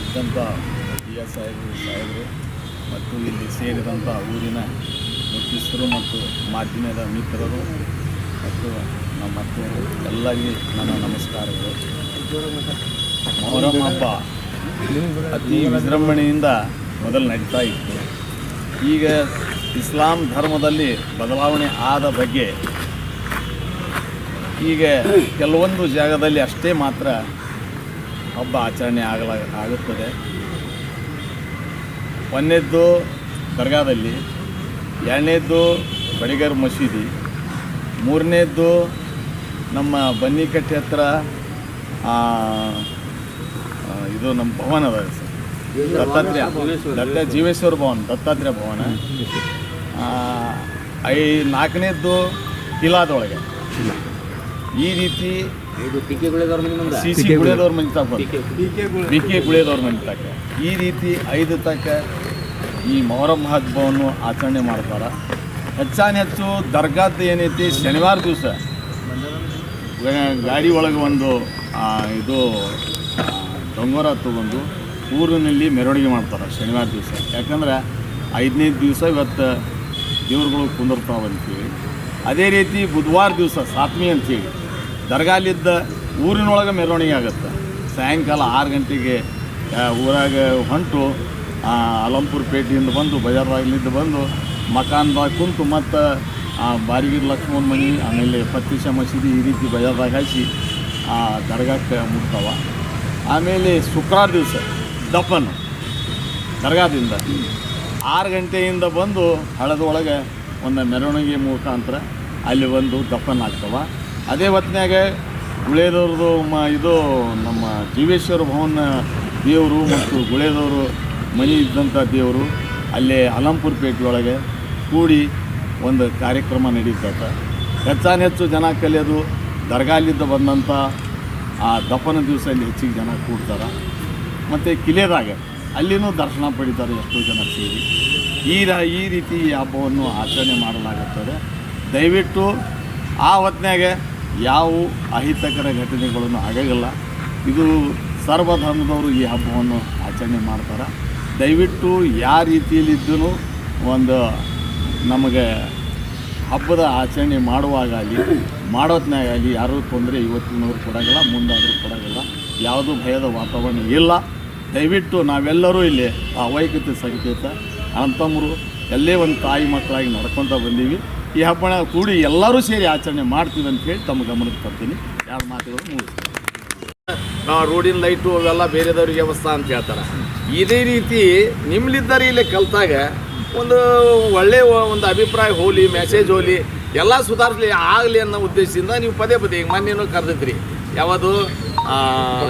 ಇದ್ದಂಥ PS ಸಾಹೇಬರು ಮತ್ತು ಇಲ್ಲಿ ಸೇರಿದಂಥ ಊರಿನ ಮುಖ್ಯಸ್ಥರು ಮತ್ತು ಮಾಧ್ಯಮದ ಮಿತ್ರರು ಮತ್ತು ನಮ್ಮ ಮಕ್ಕಳು ಎಲ್ಲರಿಗೆ ನನ್ನ ನಮಸ್ಕಾರಗಳು. ಮೊಹರಂ ಹಬ್ಬ ಅತಿ ವಿಜೃಂಭಣೆಯಿಂದ ಮೊದಲು ನಡೀತಾ ಇತ್ತು. ಈಗ ಇಸ್ಲಾಂ ಧರ್ಮದಲ್ಲಿ ಬದಲಾವಣೆ ಆದ ಬಗ್ಗೆ ಈಗ ಕೆಲವೊಂದು ಜಾಗದಲ್ಲಿ ಅಷ್ಟೇ ಮಾತ್ರ ಹಬ್ಬ ಆಚರಣೆ ಆಗುತ್ತದೆ. ಒಂದನೇದ್ದು ದರ್ಗಾದಲ್ಲಿ, ಎರಡನೇದ್ದು ಬಡಿಗರ್ ಮಸೀದಿ, ಮೂರನೇದ್ದು ನಮ್ಮ ಬನ್ನಿಕಟ್ಟೆ ಹತ್ರ ಇದು ನಮ್ಮ ಭವನ ಅದ ಸರ್, ದತ್ತಾತ್ರೇಯ ಜೀವೇಶ್ವರ ಭವನ, ದತ್ತಾತ್ರೇಯ ಭವನ. ನಾಲ್ಕನೇದ್ದು ಕಿಲಾದೊಳಗೆ. ಈ ರೀತಿ CC ಗುಳೇದವ್ರ ಮನೆ ತಕ್ಕ, BK ಗುಳೇದವ್ರ ಮನೆ ತಕ್ಕ, ಈ ರೀತಿ 5 ತಕ್ಕ ಈ ಮೊಹರಂ ಹಬ್ಬವನ್ನು ಆಚರಣೆ ಮಾಡ್ತಾರೆ. ಹೆಚ್ಚು ದರ್ಗಾದ ಏನೈತಿ ಶನಿವಾರ ದಿವಸ ಗಾಡಿ ಒಳಗೆ ಒಂದು ಇದು ಡೊಂಗರ ತಗೊಂಡು ಊರಿನಲ್ಲಿ ಮೆರವಣಿಗೆ ಮಾಡ್ತಾರೆ ಶನಿವಾರ ದಿವಸ. ಯಾಕಂದ್ರೆ 5ನೇ ದಿವಸ ಇವತ್ತು ದೇವ್ರುಗಳು ಕುಂದಿರ್ತಾವಂತೇಳಿ. ಅದೇ ರೀತಿ ಬುಧವಾರ ದಿವಸ 7ನೇ ಅಂತೇಳಿ ದರ್ಗಾಲಿದ್ದ ಊರಿನೊಳಗೆ ಮೆರವಣಿಗೆ ಆಗುತ್ತೆ. ಸಾಯಂಕಾಲ 6 ಗಂಟೆಗೆ ಊರಾಗ ಹೊಂಟು ಅಲಂಪುರ ಪೇಟೆಯಿಂದ ಬಂದು ಬಜಾರ್ದಾಗಲಿದ್ದು ಬಂದು ಮಕಾನ್ದಾಗ ಕುಂತು ಮತ್ತು ಬಾರಿಗಿರ್ ಲಕ್ಷ್ಮಣ ಮನೆ, ಆಮೇಲೆ ಪತ್ತೀಶ ಮಸೀದಿ, ಈ ರೀತಿ ಬಜಾರ್ದಾಗ ಹಾಕಿ ದರ್ಗಾಕ್ಕೆ ಮುಟ್ತಾವ. ಆಮೇಲೆ ಶುಕ್ರವಾರ ದಿವಸ ದಪ್ಪನು ದರ್ಗಾದಿಂದ 6 ಗಂಟೆಯಿಂದ ಬಂದು ಹಳದೊಳಗೆ ಒಂದು ಮೆರವಣಿಗೆ ಮುಖಾಂತರ ಅಲ್ಲಿ ಒಂದು ದಪ್ಪನ್ ಆಗ್ತವ. ಅದೇ ಹೊತ್ತಿನಾಗ ಗುಳೇದವ್ರದ್ದು ಇದು ನಮ್ಮ ಜೀವೇಶ್ವರ ಭವನ ದೇವರು ಮತ್ತು ಗುಳೇದವರು ಮನೆ ಇದ್ದಂಥ ದೇವರು ಅಲ್ಲೇ ಅಲಂಪುರ ಪೇಟೆಯೊಳಗೆ ಕೂಡಿ ಒಂದು ಕಾರ್ಯಕ್ರಮ ನಡೀತದೆ. ಹೆಚ್ಚು ಜನ ಕಲಿಯೋದು ದರ್ಗಾಲಿದ್ದ ಬಂದಂಥ ಆ ದಪ್ಪನ ದಿವಸ ಅಲ್ಲಿ ಹೆಚ್ಚಿಗೆ ಜನ ಕೂಡ್ತಾರೆ. ಮತ್ತು ಕಿಲೆದಾಗ ಅಲ್ಲಿನೂ ದರ್ಶನ ಪಡಿತಾರೆ ಎಷ್ಟೋ ಜನ ಸೇರಿ. ಈ ರೀತಿ ಈ ಹಬ್ಬವನ್ನು ಆಚರಣೆ ಮಾಡಲಾಗುತ್ತದೆ. ದಯವಿಟ್ಟು ಆ ಹೊತ್ತಿನಾಗ ಯಾವ ಅಹಿತಕರ ಘಟನೆಗಳನ್ನು ಆಗೋಲ್ಲ. ಇದು ಸರ್ವಧರ್ಮದವರು ಈ ಹಬ್ಬವನ್ನು ಆಚರಣೆ ಮಾಡ್ತಾರೆ. ದಯವಿಟ್ಟು ಯಾವ ರೀತಿಯಲ್ಲಿದ್ದೂ ಒಂದು ನಮಗೆ ಹಬ್ಬದ ಆಚರಣೆ ಮಾಡುವಾಗಲಿ ಮಾಡೋತ್ನಾಗಲಿ ಯಾರೂ ತೊಂದರೆ ಇವತ್ತಿನವ್ರು ಕೊಡೋಂಗಿಲ್ಲ, ಮುಂದಾದರೂ ಕೊಡೋಂಗಿಲ್ಲ. ಯಾವುದೂ ಭಯದ ವಾತಾವರಣ ಇಲ್ಲ. ದಯವಿಟ್ಟು ನಾವೆಲ್ಲರೂ ಇಲ್ಲಿ ಆ ಅವೈಕ್ಯತೆ ಸಂಕೇತ ಅಣ್ಣತಮ್ಮರು ಎಲ್ಲೇ ಒಂದು ತಾಯಿ ಮಕ್ಕಳಾಗಿ ನಡ್ಕೊತ ಬಂದೀವಿ. ಈ ಹಬ್ಬನ ಕೂಡಿ ಎಲ್ಲರೂ ಸೇರಿ ಆಚರಣೆ ಮಾಡ್ತೀವಿ ಅಂತ ಹೇಳಿ ತಮ್ಮ ಗಮನಕ್ಕೆ ತರ್ತೀನಿ. ಯಾರು ಮಾತುಗಳು ಮುಗಿಸ್ತೀನಿ. ರೋಡಿನ ಲೈಟು ಅವೆಲ್ಲ ಬೇರೆದವ್ರಿಗೆ ವ್ಯವಸ್ಥೆ ಅಂತ ಹೇಳ್ತಾರೆ. ಇದೇ ರೀತಿ ನಿಮ್ಮಲಿದ್ದಾರೆ ಇಲ್ಲಿ ಕಲ್ತಾಗ ಒಂದು ಒಳ್ಳೆಯ ಒಂದು ಅಭಿಪ್ರಾಯ ಹೋಗಲಿ, ಮೆಸೇಜ್ ಹೋಗಲಿ, ಎಲ್ಲ ಸುಧಾರಿಸಲಿ ಆಗಲಿ ಅನ್ನೋ ಉದ್ದೇಶದಿಂದ ನೀವು ಪದೇ ಈಗ ಮೊನ್ನೆನೂ ಕರೆದಿದ್ರಿ. ಯಾವುದು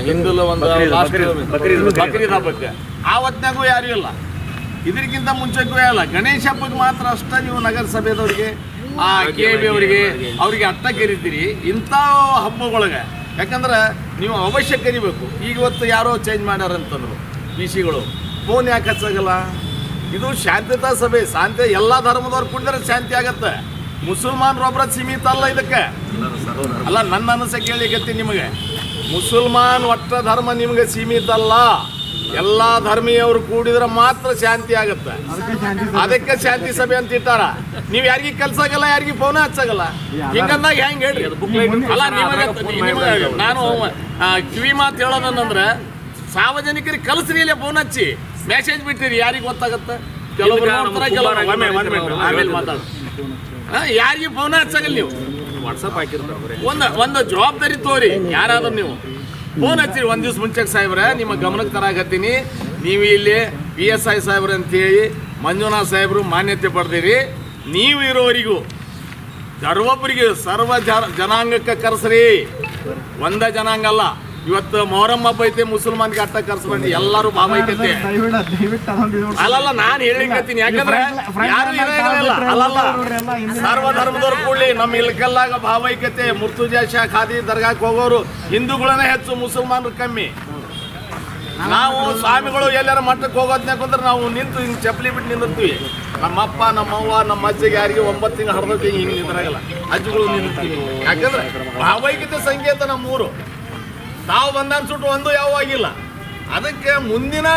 ಹಿಂದೂಲ ಒಂದು ಬಕ್ರೀದ್ ಹಬ್ಬಕ್ಕೆ ಆ ಹೊತ್ತಿನಾಗೂ ಯಾರೂ ಇಲ್ಲ. ಇದಕ್ಕಿಂತ ಮುಂಚೆಗೂ ಇಲ್ಲ. ಗಣೇಶ ಹಬ್ಬಕ್ಕೆ ಮಾತ್ರ ಅಷ್ಟೇ ನೀವು ನಗರಸಭೆದವ್ರಿಗೆ KB ಅವ್ರಿಗೆ ಅಟ್ಟ ಕರಿತೀರಿ ಇಂಥ ಹಬ್ಬಗಳಿಗೆ. ಯಾಕಂದ್ರೆ ನೀವು ಅವಶ್ಯ ಕರಿಬೇಕು. ಈಗ ಇವತ್ತು ಯಾರೋ ಚೇಂಜ್ ಮಾಡ್ಯಾರಂತಂದ್ರು PCಗಳು, ಫೋನ್ ಯಾಕೆ ಹಚ್ಚಾಗಲ್ಲ? ಇದು ಶಾಂತಿತಾ ಸಭೆ, ಶಾಂತಿ ಎಲ್ಲ ಧರ್ಮದವ್ರು ಕುಡಿದ್ರೆ ಶಾಂತಿ ಆಗತ್ತೆ. ಮುಸಲ್ಮಾನರೊಬ್ಬರ ಸೀಮಿತ ಅಲ್ಲ ಇದಕ್ಕೆ. ಅಲ್ಲ, ನನ್ನ ಅನಿಸಿಕೆ ಹೇಳಿಕತ್ತಿ ನಿಮಗೆ. ಮುಸಲ್ಮಾನ್ ಒಟ್ಟ ಧರ್ಮ ನಿಮಗೆ ಸೀಮಿತ ಅಲ್ಲ. ಎಲ್ಲ ಧರ್ಮೀಯವರು ಕೂಡಿದ್ರೆ ಮಾತ್ರ ಶಾಂತಿ ಆಗುತ್ತೆ. ಅದಕ್ಕೆ ಶಾಂತಿ ಸಭೆ ಅಂತ ಇಟ್ಟಾರ. ನೀವು ಯಾರಿಗೆ ಕಲ್ಸಾಗಲ್ಲ, ಯಾರಿಗೆ ಫೋನ್ ಹಚ್ಚಾಗಲ್ಲ. ಹಿಂಗಂದಾಗ ಹೆಂಗೆ ಹೇಳ್ರಿ? ಅಲ್ಲ, ನಿಮಗೆ ನಾನು ಕಿವಿ ಮಾತು ಹೇಳೋದಂದ್ರೆ ಸಾರ್ವಜನಿಕರಿಗೆ ಕಲಿಸ್ರಿ, ಇಲ್ಲೇ ಫೋನ್ ಹಚ್ಚಿ ಮೆಸೇಜ್ ಬಿಟ್ಟಿರಿ. ಯಾರಿಗೆ ಗೊತ್ತಾಗತ್ತೆ? ಕೆಲವೊಬ್ರು ಆಮೇಲೆ ಮಾತಾಡ. ಯಾರಿಗೆ ಫೋನ್ ಹಚ್ಚಾಗಲ್ಲ. ನೀವು ವಾಟ್ಸಪ್ ಹಾಕಿರ್ತಾರೆ. ಒಂದು ಜವಾಬ್ದಾರಿ ತೋರಿ. ಯಾರಾದ್ರೂ ನೀವು ಫೋನ್ ಹಚ್ಚಿರಿ ಒಂದು ದಿವ್ಸ ಮುಂಚೆ, ಸಾಹೇಬ್ರೆ ನಿಮ್ಮ ಗಮನಕ್ಕೆ ತರಾಕತ್ತೀನಿ, ನೀವು ಇಲ್ಲಿ PSI ಸಾಹೇಬ್ರು ಅಂತೇಳಿ ಮಂಜುನಾಥ್ ಸಾಹೇಬರು ಮಾನ್ಯತೆ ಪಡೆದಿರಿ. ನೀವು ಇರೋವರಿಗೂ ಸರ್ವೊಬ್ಬರಿಗೆ ಸರ್ವ ಜನಾಂಗಕ್ಕೆ ಕರೆಸ್ರಿ. ಒಂದ ಜನಾಂಗ ಅಲ್ಲ. ಇವತ್ತು ಮೊಹರಂ ಹಬ್ಬ ಐತೆ, ಮುಸಲ್ಮಾನ್ಗೆ ಅಟ್ಟ ಕರ್ಸ್ಬಂಡಿ ಎಲ್ಲರೂ ಭಾವೈಕತೆ. ಅಲ್ಲಲ್ಲ, ನಾನು ಹೇಳಿಕತ್ತೀನಿ. ಯಾಕಂದ್ರೆ ಯಾರು ಇರೋಲ್ಲ. ಅಲ್ಲಲ್ಲ, ಸರ್ವಧರ್ಮದವ್ರು ಕೂಡಲಿ ನಮ್ಮ ಇಲ್ಕೆಲ್ಲಾಗ ಭಾವೈಕತೆ. ಮುರ್ತುಜಾ ಶಾ ಖಾದಿ ದರ್ಗಾಕ್ಕೆ ಹೋಗೋರು ಹಿಂದೂಗಳನ್ನೇ ಹೆಚ್ಚು, ಮುಸಲ್ಮಾನರು ಕಮ್ಮಿ. ನಾವು ಸ್ವಾಮಿಗಳು ಎಲ್ಲಾರ ಮಠಕ್ಕೆ ಹೋಗೋದ್ನಾಗ ಅಂದ್ರೆ ನಾವು ನಿಂತು ಹಿಂಗೆ ಚಪ್ಪಲಿ ಬಿಟ್ಟು ನಿಂದಿರ್ತೀವಿ. ನಮ್ಮಪ್ಪ ನಮ್ಮವ್ವ ನಮ್ಮ ಅಜ್ಜಿಗೆ ಯಾರಿಗೆ 9 ತಿಂಗಳು ಹಡ್ದಕ್ಕೆ ಹಿಂಗೆ ನಿಂದ್ರಾಗಲ್ಲ. ಅಜ್ಜಿಗಳು ನಿಂದಿರ್ತೀವಿ. ಯಾಕಂದ್ರೆ ಭಾವೈಕ್ಯತೆ ಸಂಕೇತ ನಮ್ಮೂರು. ತಾವು ಬಂದ ಅನ್ಸುಟ್ಟು ಒಂದು ಯಾವ ಆಗಿಲ್ಲ. ಅದಕ್ಕೆ ಮುಂದಿನ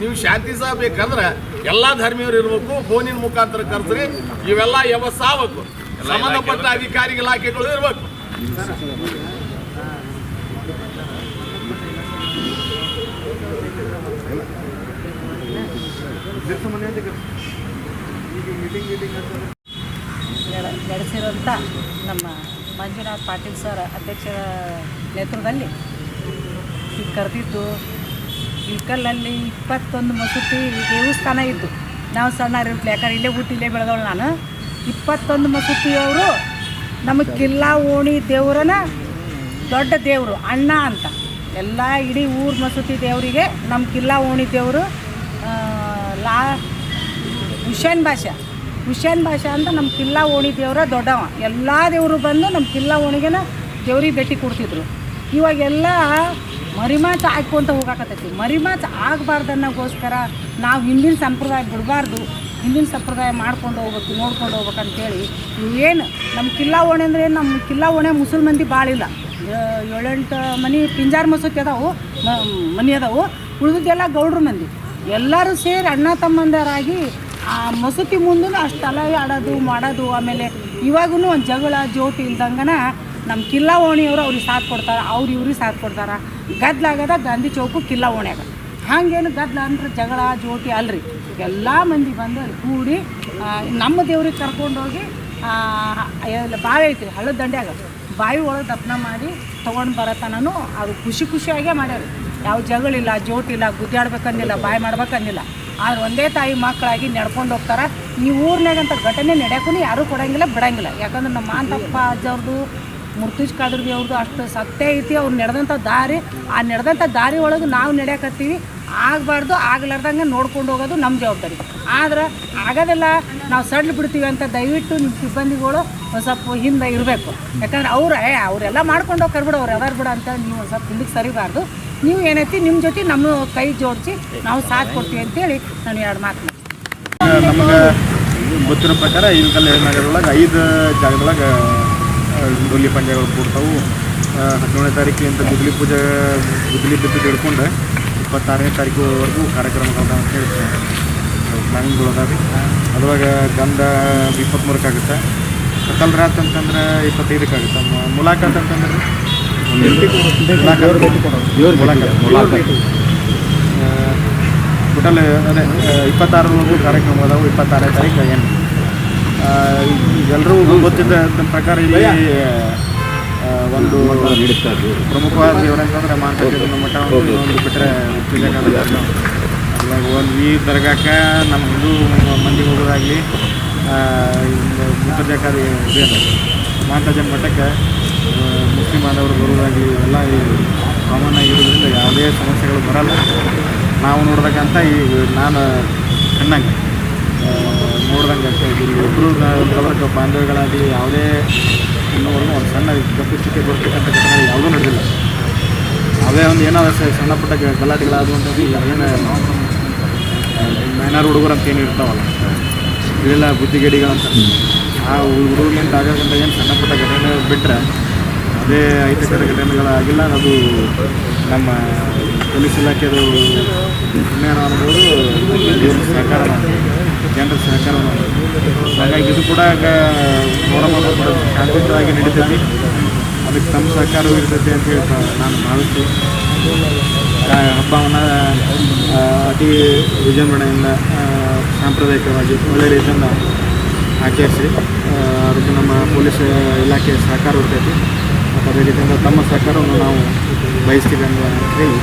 ನೀವು ಶಾಂತಿ ಸಭೆ ಬೇಕಂದ್ರೆ ಎಲ್ಲ ಧರ್ಮೀಯರು ಇರಬೇಕು, ಫೋನಿನ ಮುಖಾಂತರ ಕರೆಸ್ರಿ, ಇವೆಲ್ಲ ವ್ಯವಸ್ಥೆ ಆಗಬೇಕು, ಸಂಬಂಧಪಟ್ಟ ಅಧಿಕಾರಿ ಇಲಾಖೆಗಳು ಇರಬೇಕು. ನಡೆಸಿರೋಂಥ ನಮ್ಮ ಮಂಜುನಾಥ್ ಪಾಟೀಲ್ ಸರ್ ಅಧ್ಯಕ್ಷರ ನೇತೃತ್ವದಲ್ಲಿ ಈಗ ಕರೆದಿದ್ದು ಇಳ್ಕಲ್ಲಲ್ಲಿ 21 ಮಸೂತಿ ದೇವಸ್ಥಾನ ಇದ್ದು ನಾವು ಸಣ್ಣರಿರ್ಲಿ, ಯಾಕಂದ್ರೆ ಇಲ್ಲೇ ಇಲ್ಲೇ ಬೆಳೆದವಳು ನಾನು. 21 ಮಸೂತಿಯವರು ನಮಗೆ ಕಿಲ್ಲಾ ಓಣಿ ದೇವರನ ದೊಡ್ಡ ದೇವರು ಅಣ್ಣ ಅಂತ ಎಲ್ಲ ಇಡೀ ಊರು ಮಸೂತಿ ದೇವರಿಗೆ ನಮ್ಮ ಕಿಲ್ಲಾ ಓಣಿ ದೇವರು ಹುಷೇನ್ ಭಾಷಾ ಅಂತ ನಮ್ಮ ಕಿಲ್ಲಾ ಓಣಿ ದೇವರ ದೊಡ್ಡವ. ಎಲ್ಲ ದೇವರು ಬಂದು ನಮ್ಮ ಕಿಲ್ಲಾ ಓಣಿಗೆನ ದೇವ್ರಿಗೆ ಭೇಟಿ ಕೊಡ್ತಿದ್ರು. ಇವಾಗೆಲ್ಲ ಮರಿಮಾಚ ಹಾಕ್ಕೊಂತ ಹೋಗಾಕತ್ತೈತಿ. ಮರಿಮಾಚ ಆಗಬಾರ್ದನ್ನೋಗೋಸ್ಕರ ನಾವು ಹಿಂದಿನ ಸಂಪ್ರದಾಯ ಬಿಡಬಾರ್ದು, ಹಿಂದಿನ ಸಂಪ್ರದಾಯ ಮಾಡ್ಕೊಂಡು ಹೋಗ್ಬೇಕು, ನೋಡ್ಕೊಂಡು ಹೋಗ್ಬೇಕು ಅಂತೇಳಿ ಇವೇನು ನಮ್ಮ ಕಿಲ್ಲಾ ಓಣಿ ಅಂದರೆ ನಮ್ಮ ಕಿಲ್ಲಾ ಓಣೆ ಮುಸಲ್ ಮಂದಿ ಭಾಳಿಲ್ಲ, 7-8 ಮನೆ ಪಿಂಜಾರ್ ಮಸೂತಿ ಅದಾವು, ಮನೆ ಅದಾವು, ಉಳಿದಿದ್ದೆಲ್ಲ ಗೌಡ್ರ ಮಂದಿ. ಎಲ್ಲರೂ ಸೇರಿ ಅಣ್ಣ ತಮ್ಮಂದರಾಗಿ ಆ ಮಸೂತಿ ಮುಂದೂ ಅಷ್ಟು ತಲೆ ಆಡೋದು ಮಾಡೋದು. ಆಮೇಲೆ ಇವಾಗೂ ಒಂದು ಜಗಳ ಜೋಟಿ ಇಲ್ದಂಗನ ನಮ್ಮ ಕಿಲ್ಲಾ ಓಣಿಯವರು ಅವ್ರಿಗೆ ಸಾಥ್ ಕೊಡ್ತಾರೆ, ಇವ್ರಿಗೆ ಸಾಥ್ ಕೊಡ್ತಾರೆ. ಗದ್ಲಾಗದ ಗಾಂಧಿ ಚೌಕು ಕಿಲ್ಲಾ ಓಣ್ಯಾಗ ಹಾಗೇನು ಗದ್ಲ ಅಂದ್ರೆ ಜಗಳ ಜೋಟಿ ಅಲ್ರಿ. ಎಲ್ಲ ಮಂದಿ ಬಂದು ಅಲ್ಲಿ ಕೂಡಿ ನಮ್ಮ ದೇವ್ರಿಗೆ ಕರ್ಕೊಂಡೋಗಿ ಬಾವಿ ಐತಿ ಹಳ್ಳದ ದಂಡ್ಯಾಗ, ಬಾವಿ ಒಳಗೆ ದಪ್ಪನ ಮಾಡಿ ತೊಗೊಂಡು ಬರತನೂ ಅದು ಖುಷಿಯಾಗೇ ಮಾಡ್ಯಾರ. ಯಾವ ಜಗಳಿಲ್ಲ, ಜೋಟಿಲ್ಲ, ಗುದ್ದಾಡ್ಬೇಕಂದಿಲ್ಲ, ಬಾಯಿ ಮಾಡ್ಬೇಕಂದಿಲ್ಲ. ಆದ್ರೆ ಒಂದೇ ತಾಯಿ ಮಕ್ಕಳಾಗಿ ನಡ್ಕೊಂಡು ಹೋಗ್ತಾರೆ. ಈ ಊರಿನಾಗಂತ ಘಟನೆ ನಡೆಯೋಕ್ಕೂ ಯಾರೂ ಕೊಡೋಂಗಿಲ್ಲ, ಬಿಡೋಂಗಿಲ್ಲ. ಯಾಕಂದ್ರೆ ನಮ್ಮ ಮಾಂತಪ್ಪ ಅಜ್ಜವ್ರದ್ದು, ಮುರ್ತುಜ್ ಕಾದ್ರಗಿ ಅವ್ರದ್ದು ಅಷ್ಟು ಸತ್ಯ ಐತಿ. ಅವ್ರು ನಡೆದಂಥ ದಾರಿ, ಆ ನಡೆದಂಥ ದಾರಿ ಒಳಗೆ ನಾವು ನಡೆಯಕತ್ತೀವಿ. ಆಗಬಾರ್ದು, ಆಗ್ಲಾರ್ದಂಗೆ ನೋಡ್ಕೊಂಡು ಹೋಗೋದು ನಮ್ಮ ಜವಾಬ್ದಾರಿ. ಆದ್ರೆ ಆಗೋದಿಲ್ಲ, ನಾವು ಸಡ್ಲು ಬಿಡ್ತೀವಿ ಅಂತ ದಯವಿಟ್ಟು ನಿಮ್ಮ ಸಿಬ್ಬಂದಿಗಳು ಒಂದು ಸ್ವಲ್ಪ ಹಿಂದೆ ಇರಬೇಕು. ಯಾಕಂದ್ರೆ ಅವರೆಲ್ಲ ಮಾಡ್ಕೊಂಡು ಹೋಗಿ ಕರ್ಬಿಡು, ಅವ್ರು ಯಾವ್ದಾರು ಬಿಡ ಅಂತ ನೀವು ಒಂದು ಸ್ವಲ್ಪ ಹಿಂದಕ್ಕೆ ಸರಿಬಾರ್ದು. ನೀವು ಏನೈತಿ ನಿಮ್ಮ ಜೊತೆ ನಮ್ಮ ಕೈ ಜೋಡಿಸಿ ನಾವು ಸಾಥ್ ಕೊಡ್ತೀವಿ ಅಂತೇಳಿ ನಾನು 2 ಮಾತು. ನಮಗೆ ಗೊತ್ತಿರೋ ಪ್ರಕಾರ ಇಲ್ಕಲ್ಲ ನಗರದೊಳಗೆ 5 ಜಾಗದೊಳಗೆ ಡೊಳ್ಳಿ ಪಂದ್ಯಗಳು ಕೂಡ್ತಾವು. 17ನೇ ತಾರೀಕಿಂದ ಗುದ್ದಲಿ ಬಿದ್ದು ಹಿಡ್ಕೊಂಡು 26ನೇ ತಾರೀಕುವರೆಗೂ ಕಾರ್ಯಕ್ರಮಗಳನ್ನ ಅಂತ ಹೇಳಿ ಪ್ಲಾನಿಂಗ್ಗಳು ಅದಾವೆ. ಅದ್ರೊಳಗೆ ಗಂಧ 23ಕ್ಕೆ ಆಗುತ್ತೆ, ಕತ್ತಲ್ ರಾತ್ ಅಂತಂದ್ರೆ 25ಕ್ಕೆ ಆಗುತ್ತೆ, ಮುಲಾಕಾತ್ ಅಂತಂದ್ರೆ ಟೋಟಲ್ ಅದೇ 26ರವರೆಗೂ ಕಾರ್ಯಕ್ರಮ ಅದಾವು. 26ನೇ ತಾರೀಕು ಏನು ಎಲ್ಲರೂ ಗೊತ್ತಿದ್ದ ಪ್ರಕಾರ ಇಲ್ಲಿ ಒಂದು ಪ್ರಮುಖವಾದ ದೇವರಂತಂದ್ರೆ ಮಾಂತೇಶ್ವರ ಮಠ ಒಂದು ಬಿಟ್ಟರೆ ಅದ್ರಾಗ ಒಂದು ಈ ದರ್ಗಾಕ್ಕೆ ನಮ್ಮ ಹಿಂದೂ ಮಂದಿ ಹೋಗೋದಾಗಲಿ, ಮುಖಜಾಕಾರಿ ಮಾಂತಾಜನ್ ಮಠಕ್ಕೆ ಮುಸ್ಲಿಂ ಬಾಂಧವರು ಬರೋದಾಗಲಿ ಎಲ್ಲ ಕಾಮನ್ ಆಗಿರೋದ್ರಿಂದ ಯಾವುದೇ ಸಮಸ್ಯೆಗಳು ಬರಲ್ಲ. ನಾವು ನೋಡ್ಬೇಕಂತ ಈಗ ನಾನು ಚೆನ್ನಾಗಿ ನೋಡ್ದಂಗೆ ಒಬ್ಬರು ಕಲರ್ಕ ಬಾಂಧವ್ಯಗಳಾಗಲಿ ಯಾವುದೇ ಇನ್ನೂವರೆಗೂ ಒಂದು ಸಣ್ಣ ತಪ್ಪಿಸ್ತಿಕೆ ಬರ್ತಕ್ಕಂಥ ಘಟನೆ ಯಾವುದೂ ನಡೆದಿಲ್ಲ. ಅದೇ ಒಂದು ಏನಾದ್ರು ಸಣ್ಣ ಪುಟ್ಟ ಗಲಾಟೆಗಳಾದವು ಅಂತಂದು ಏನು ಮೈನಾರ್ ಹುಡುಗರು ಅಂತ ಏನು ಇರ್ತಾವಲ್ಲ, ಇವೆಲ್ಲ ಬುದ್ಧಿಗೇಡಿಗಳಂತ, ಆ ಹುಡುಗರಿಂದ ಆಗೋದ್ರಿಂದ ಏನು ಸಣ್ಣ ಪುಟ್ಟ ಘಟನೆ ಬಿಟ್ಟರೆ ಅದೇ ಅಹಿತಕರ ಘಟನೆಗಳಾಗಿಲ್ಲ. ಅದು ನಮ್ಮ ಪೊಲೀಸ್ ಇಲಾಖೆದು ಪುಣ್ಯನ ಅನ್ಬೋದು, ಸಹಕಾರ ಜನರ ಸಹಕಾರ. ಹಾಗಾಗಿ ಇದು ಕೂಡ ಶಾಂತಿಯುತವಾಗಿ ನಡೀತೈತಿ. ಅದಕ್ಕೆ ತಮ್ಮ ಸಹಕಾರವೂ ಇರ್ತೈತಿ ಅಂತ ಹೇಳಿ ನಾನು ಭಾವಿಸಿ ಹಬ್ಬವನ್ನು ಅತಿ ವಿಜೃಂಭಣೆಯಿಂದ ಸಾಂಪ್ರದಾಯಿಕವಾಗಿ ಒಳ್ಳೆ ರೀತಿಯಿಂದ ಆಚರಿಸಿ ಅದಕ್ಕೆ ನಮ್ಮ ಪೊಲೀಸ್ ಇಲಾಖೆಯ ಸಹಕಾರ ಇರ್ತೈತಿ. ಮತ್ತು ಅದೇ ರೀತಿಯಿಂದ ತಮ್ಮ ಸಹಕಾರವನ್ನು ನಾವು ಬಯಸ್ತೀವಿ ಅಂತ ಹೇಳಿ